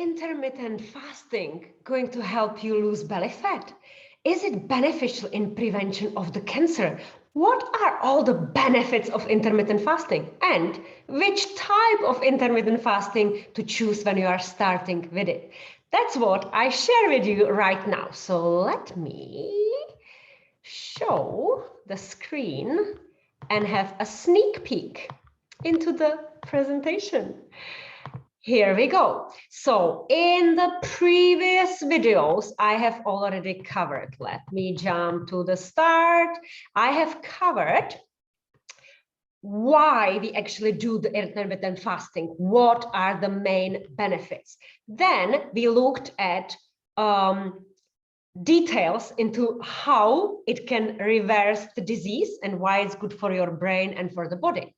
intermittent fasting going to help you lose belly fat? Is it beneficial in prevention of the cancer? What are all the benefits of intermittent fasting? And which type of intermittent fasting to choose when you are starting with it? That's what I share with you right now. So let me show the screen and have a sneak peek into the presentation. Here we go. So in the previous videos, I have already covered. Let me jump to the start. I have covered why we actually do the intermittent fasting. What are the main benefits? Then we looked at details into how it can reverse the disease and why it's good for your brain and for the body.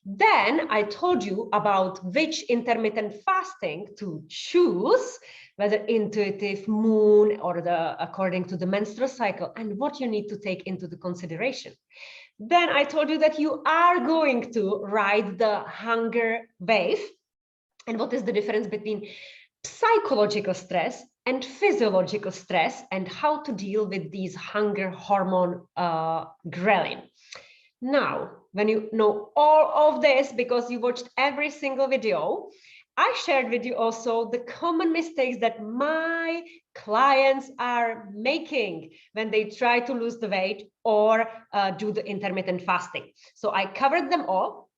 Then I told you about which intermittent fasting to choose, whether intuitive, moon, or according to the menstrual cycle, and what you need to take into the consideration. Then I told you that you are going to ride the hunger wave, and what is the difference between psychological stress and physiological stress, and how to deal with these hunger hormone ghrelin. Now, when you know all of this, because you watched every single video, I shared with you also the common mistakes that my clients are making when they try to lose the weight or do the intermittent fasting. So I covered them all,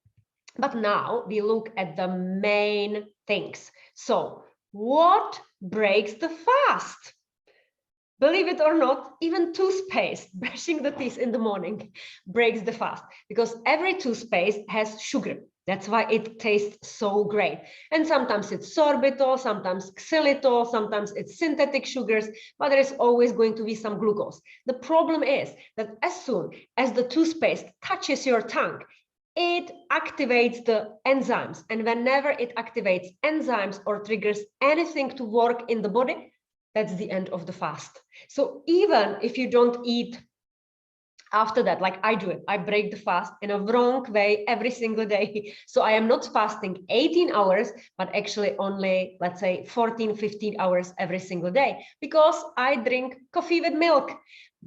but now we look at the main things. So what breaks the fast? Believe it or not, even toothpaste, brushing the teeth in the morning, breaks the fast, because every toothpaste has sugar. That's why it tastes so great. And sometimes it's sorbitol, sometimes xylitol, sometimes it's synthetic sugars, but there is always going to be some glucose. The problem is that as soon as the toothpaste touches your tongue, it activates the enzymes. And whenever it activates enzymes or triggers anything to work in the body, that's the end of the fast. So even if you don't eat after that, like I do it, I break the fast in a wrong way every single day. So I am not fasting 18 hours, but actually only, let's say 14, 15 hours every single day, because I drink coffee with milk.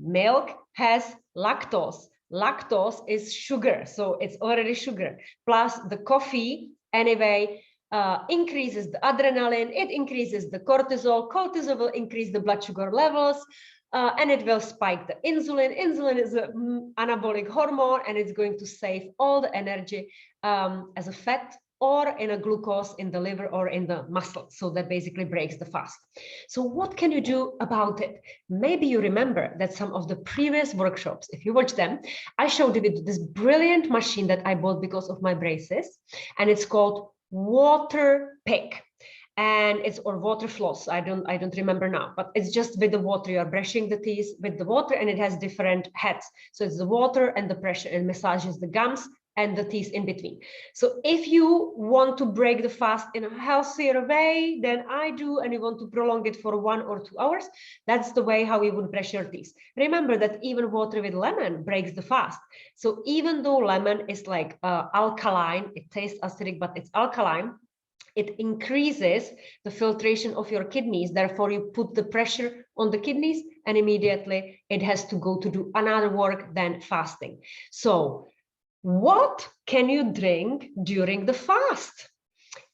Milk has lactose. Lactose is sugar, so it's already sugar. Plus the coffee, anyway, increases the adrenaline, it increases the cortisol. Cortisol will increase the blood sugar levels, and it will spike the insulin. Insulin is an anabolic hormone, and it's going to save all the energy as a fat or in a glucose in the liver or in the muscle. So that basically breaks the fast. So what can you do about it? Maybe you remember that some of the previous workshops, if you watch them, I showed you this brilliant machine that I bought because of my braces, and it's called water pick, and it's or water floss. I don't remember now, but it's just with the water. You're brushing the teeth with the water, and it has different heads. So it's the water and the pressure, and massages the gums and the teeth in between. So if you want to break the fast in a healthier way than I do, and you want to prolong it for 1 or 2 hours, that's the way how you would brush your teeth. Remember that even water with lemon breaks the fast. So even though lemon is like alkaline, it tastes acidic, but it's alkaline, it increases the filtration of your kidneys. Therefore, you put the pressure on the kidneys, and immediately it has to go to do another work than fasting. So what can you drink during the fast?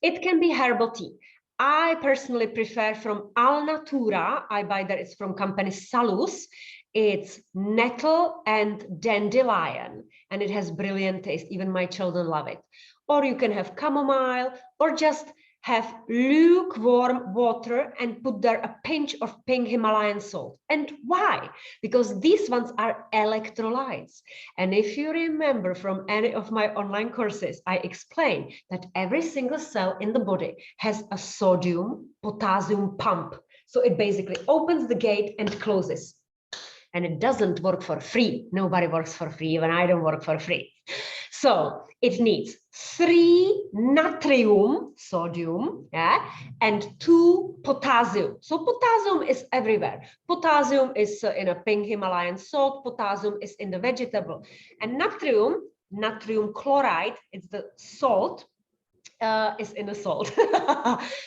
It can be herbal tea. I personally prefer from Alnatura. I buy that, it's from company Salus. It's nettle and dandelion, and it has brilliant taste. Even my children love it. Or you can have chamomile, or just have lukewarm water and put there a pinch of pink Himalayan salt. And why? Because these ones are electrolytes. And if you remember from any of my online courses, I explain that every single cell in the body has a sodium potassium pump. So it basically opens the gate and closes. And it doesn't work for free. Nobody works for free, even I don't work for free. So it needs 3 natrium, sodium, yeah, and 2 potassium. So potassium is everywhere. Potassium is in a pink Himalayan salt. Potassium is in the vegetable. And natrium, natrium chloride, it's the salt. is in the salt.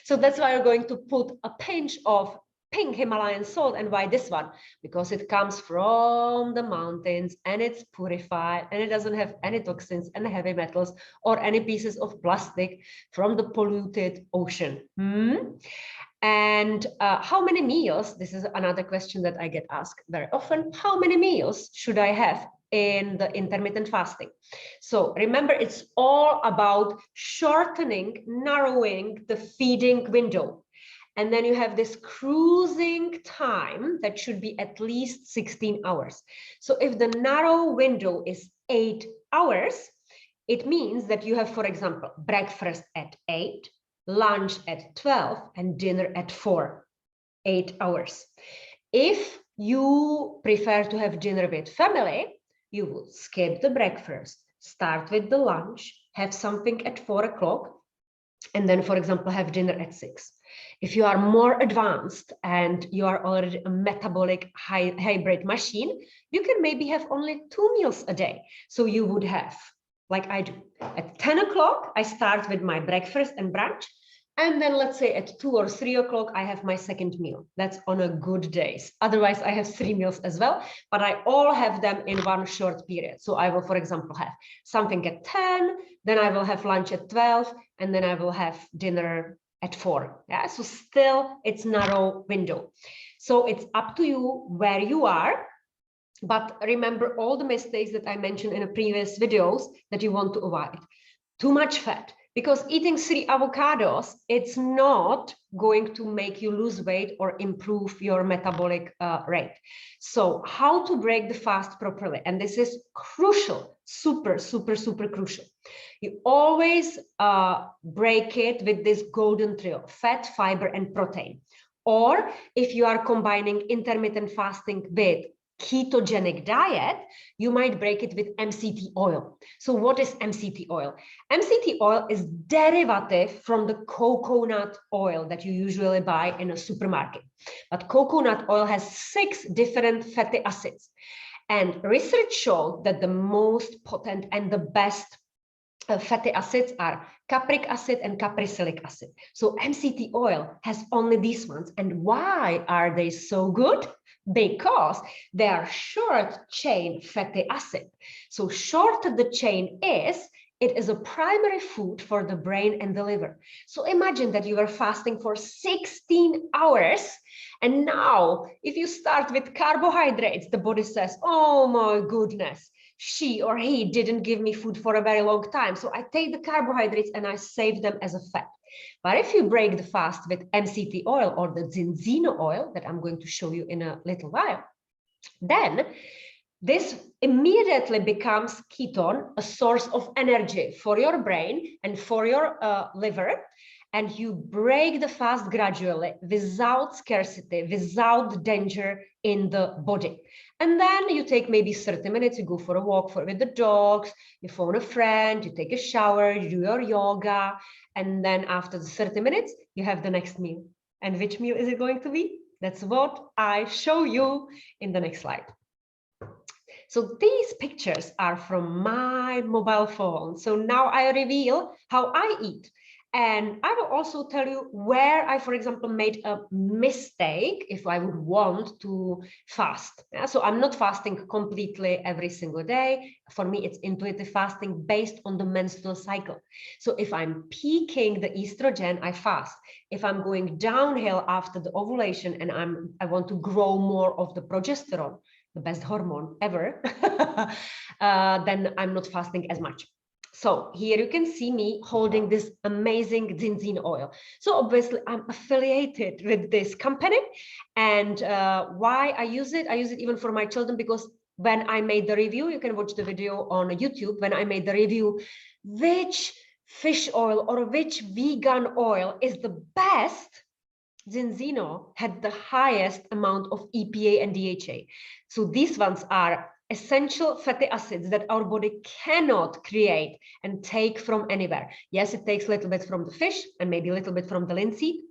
So that's why we're going to put a pinch of pink Himalayan salt. And why this one? Because it comes from the mountains and it's purified and it doesn't have any toxins and heavy metals or any pieces of plastic from the polluted ocean. And how many meals? This is another question that I get asked very often. How many meals should I have in the intermittent fasting? So remember, it's all about shortening, narrowing the feeding window. And then you have this cruising time that should be at least 16 hours. So if the narrow window is 8 hours, it means that you have, for example, breakfast at 8, lunch at 12, and dinner at 4, 8 hours. If you prefer to have dinner with family, you will skip the breakfast, start with the lunch, have something at 4 o'clock, and then, for example, have dinner at 6. If you are more advanced and you are already a metabolic hybrid machine, you can maybe have only 2 meals a day. So you would have, like I do, at 10 o'clock, I start with my breakfast and brunch. And then let's say at 2 or 3 o'clock, I have my second meal. That's on a good days. Otherwise, I have 3 meals as well, but I all have them in one short period. So I will, for example, have something at 10, then I will have lunch at 12, and then I will have dinner at 4. Yeah, so still it's narrow window. So it's up to you where you are. But remember all the mistakes that I mentioned in the previous videos that you want to avoid. Too much fat. Because eating 3 avocados, it's not going to make you lose weight or improve your metabolic rate. So how to break the fast properly? And this is crucial, super crucial. You always break it with this golden trio: fat, fiber, and protein. Or if you are combining intermittent fasting with ketogenic diet, you might break it with MCT oil. So what is MCT oil? MCT oil is derivative from the coconut oil that you usually buy in a supermarket. But coconut oil has 6 different fatty acids. And research showed that the most potent and the best fatty acids are capric acid and capricyllic acid. So MCT oil has only these ones. And why are they so good? Because they are short chain fatty acid. So shorter the chain is, it is a primary food for the brain and the liver. So imagine that you are fasting for 16 hours. And now if you start with carbohydrates, the body says, oh my goodness, she or he didn't give me food for a very long time. So I take the carbohydrates and I save them as a fat. But if you break the fast with MCT oil or the zinzino oil that I'm going to show you in a little while, then this immediately becomes ketone, a source of energy for your brain and for your liver. And you break the fast gradually without scarcity, without danger in the body. And then you take maybe 30 minutes, you go for a walk with the dogs, you phone a friend, you take a shower, you do your yoga. And then after the 30 minutes, you have the next meal. And which meal is it going to be? That's what I show you in the next slide. So these pictures are from my mobile phone. So now I reveal how I eat. And I will also tell you where I, for example, made a mistake if I would want to fast. Yeah? So I'm not fasting completely every single day. For me, it's intuitive fasting based on the menstrual cycle. So if I'm peaking the estrogen, I fast. If I'm going downhill after the ovulation and I want to grow more of the progesterone, the best hormone ever, then I'm not fasting as much. So here you can see me holding this amazing zinzino oil. So obviously I'm affiliated with this company. And why I use it even for my children, because when I made the review, you can watch the video on YouTube, when I made the review, which fish oil or which vegan oil is the best, zinzino had the highest amount of EPA and DHA. So these ones are essential fatty acids that our body cannot create and take from anywhere. Yes, it takes a little bit from the fish and maybe a little bit from the linseed,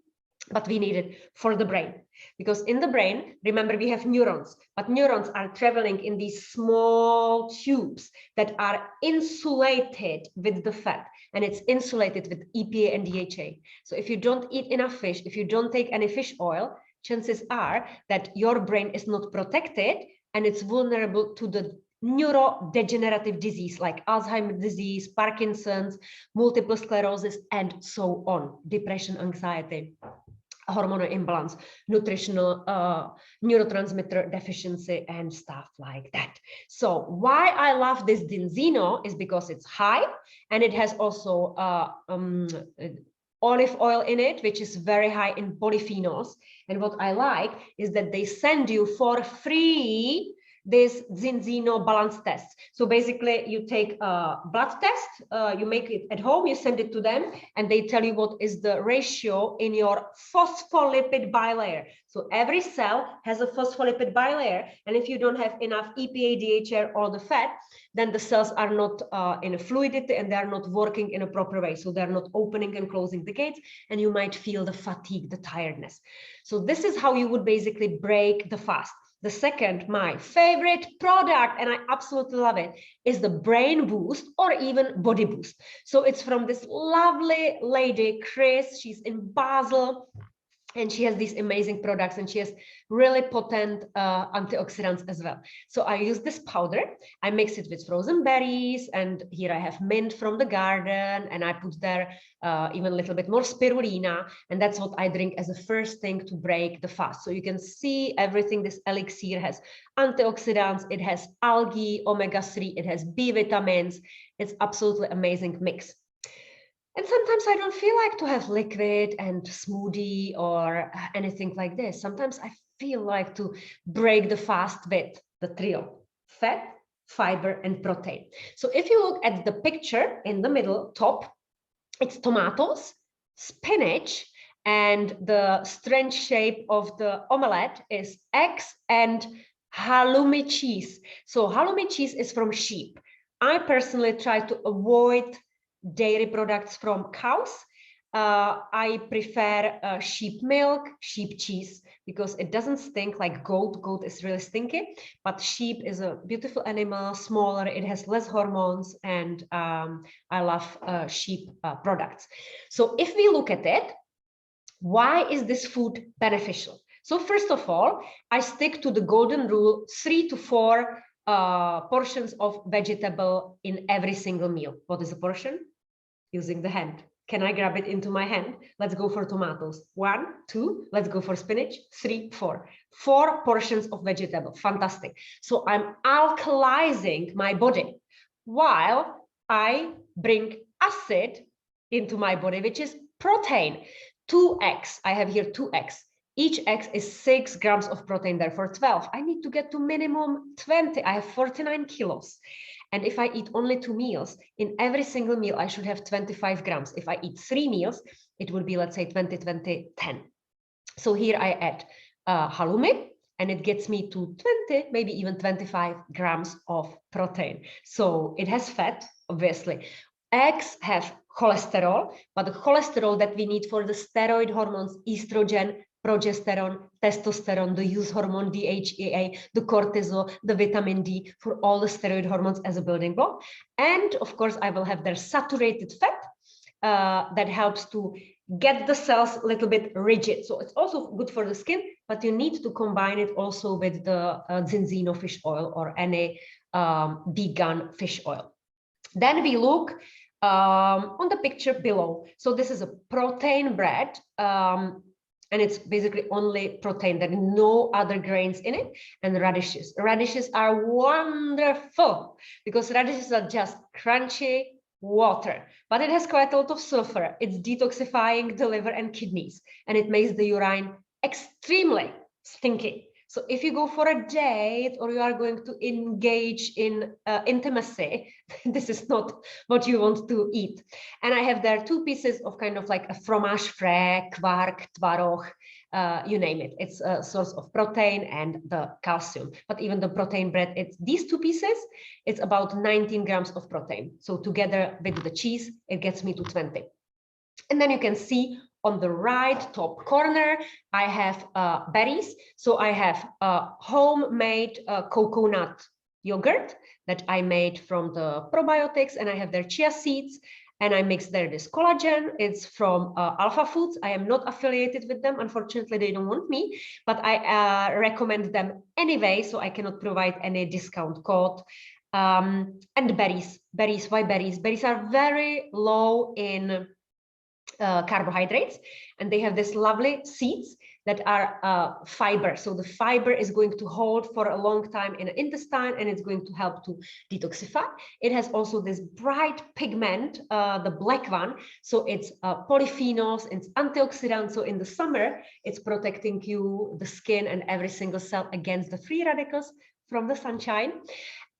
but we need it for the brain, because in the brain, remember, we have neurons, but neurons are traveling in these small tubes that are insulated with the fat, and it's insulated with EPA and DHA. So if you don't eat enough fish, if you don't take any fish oil, chances are that your brain is not protected and it's vulnerable to the neurodegenerative disease like Alzheimer's disease, Parkinson's, multiple sclerosis, and so on, depression, anxiety, hormonal imbalance, nutritional neurotransmitter deficiency, and stuff like that. So why I love this Denzino is because it's high, and it has also olive oil in it, which is very high in polyphenols. And what I like is that they send you for free this Denzino balance test. So basically you take a blood test, you make it at home, you send it to them, and they tell you what is the ratio in your phospholipid bilayer. So every cell has a phospholipid bilayer, and if you don't have enough EPA, DHA, or the fat, then the cells are not in a fluidity, and they are not working in a proper way. So they're not opening and closing the gates, and you might feel the fatigue, the tiredness. So this is how you would basically break the fast. The second, my favorite product, and I absolutely love it, is the Brain Boost or even Body Boost. So it's from this lovely lady, Chris. She's in Basel, and she has these amazing products, and she has really potent antioxidants as well. So I use this powder, I mix it with frozen berries, and here I have mint from the garden, and I put there even a little bit more spirulina, and that's what I drink as a first thing to break the fast. So you can see everything. This elixir has antioxidants, it has algae, omega-3, it has B vitamins. It's absolutely amazing mix. And sometimes I don't feel like to have liquid and smoothie or anything like this. Sometimes I feel like to break the fast with the trio: fat, fiber, and protein. So if you look at the picture in the middle top, it's tomatoes, spinach, and the strange shape of the omelette is eggs and halloumi cheese. So halloumi cheese is from sheep. I personally try to avoid dairy products from cows. I prefer sheep milk, sheep cheese, because it doesn't stink like goat. Goat is really stinky, but sheep is a beautiful animal, smaller, it has less hormones, and I love sheep products. So if we look at it, why is this food beneficial? So first of all, I stick to the golden rule: 3 to 4 portions of vegetable in every single meal. What is a portion? Using the hand. Can I grab it into my hand? Let's go for tomatoes. 1, 2, let's go for spinach. 3, 4. 4 portions of vegetable. Fantastic. So I'm alkalizing my body while I bring acid into my body, which is protein. 2 eggs. I have here 2 eggs. Each egg is 6 grams of protein, therefore 12. I need to get to minimum 20. I have 49 kilos. And if I eat only 2 meals, in every single meal, I should have 25 grams. If I eat 3 meals, it would be, let's say, 20, 20, 10. So here I add halloumi, and it gets me to 20, maybe even 25 grams of protein. So it has fat, obviously. Eggs have cholesterol, but the cholesterol that we need for the steroid hormones, estrogen, progesterone, testosterone, the youth hormone, DHEA, the cortisol, the vitamin D, for all the steroid hormones as a building block. And of course, I will have their saturated fat that helps to get the cells a little bit rigid. So it's also good for the skin, but you need to combine it also with the Denzino fish oil or any vegan fish oil. Then we look on the picture below. So this is a protein bread. And it's basically only protein. There are no other grains in it. And radishes. Radishes are wonderful because radishes are just crunchy water, but it has quite a lot of sulfur. It's detoxifying the liver and kidneys, and it makes the urine extremely stinky. So if you go for a date or you are going to engage in intimacy, this is not what you want to eat. And I have there 2 pieces of kind of like a fromage frais, quark, tvaroh, you name it. It's a source of protein and the calcium. But even the protein bread, it's these 2 pieces, it's about 19 grams of protein. So together with the cheese, it gets me to 20. And then you can see on the right top corner, I have berries. So I have homemade coconut yogurt that I made from the probiotics, and I have their chia seeds, and I mix there this collagen. It's from Alpha Foods. I am not affiliated with them. Unfortunately, they don't want me, but I recommend them anyway, so I cannot provide any discount code. And berries. Why berries? Berries are very low in carbohydrates, and they have this lovely seeds that are fiber. So the fiber is going to hold for a long time in the intestine, and it's going to help to detoxify. It has also this bright pigment, the black one. So it's polyphenols, it's antioxidants. So in the summer, it's protecting you, the skin and every single cell against the free radicals from the sunshine.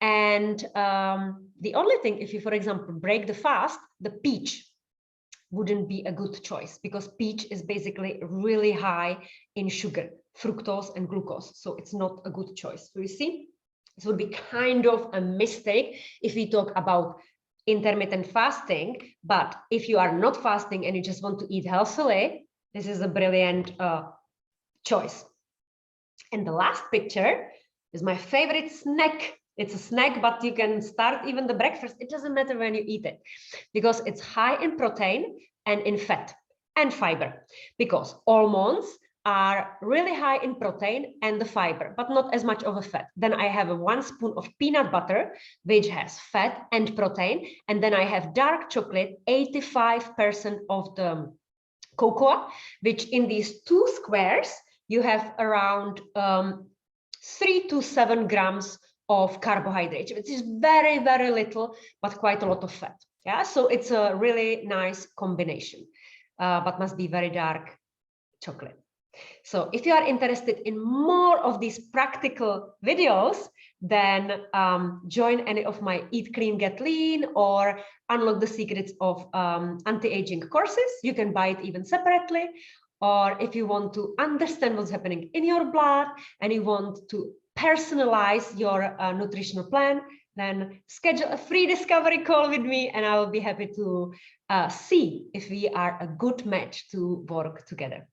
And the only thing, if you, for example, break the fast, the peach wouldn't be a good choice, because peach is basically really high in sugar, fructose and glucose. So it's not a good choice. So you see, this would be kind of a mistake if we talk about intermittent fasting. But if you are not fasting and you just want to eat healthily, this is a brilliant choice. And the last picture is my favorite snack. It's a snack, but you can start even the breakfast. It doesn't matter when you eat it, because it's high in protein and in fat and fiber, because almonds are really high in protein and the fiber, but not as much of a fat. Then I have 1 spoon of peanut butter, which has fat and protein. And then I have dark chocolate, 85% of the cocoa, which in these 2 squares, you have around 3 to 7 grams of carbohydrates, which is very, very little, but quite a lot of fat. Yeah, so it's a really nice combination, but must be very dark chocolate. So if you are interested in more of these practical videos, then join any of my Eat Clean, Get Lean or Unlock the Secrets of Anti-Aging courses. You can buy it even separately. Or if you want to understand what's happening in your blood and you want to personalize your nutritional plan, then schedule a free discovery call with me, and I will be happy to see if we are a good match to work together.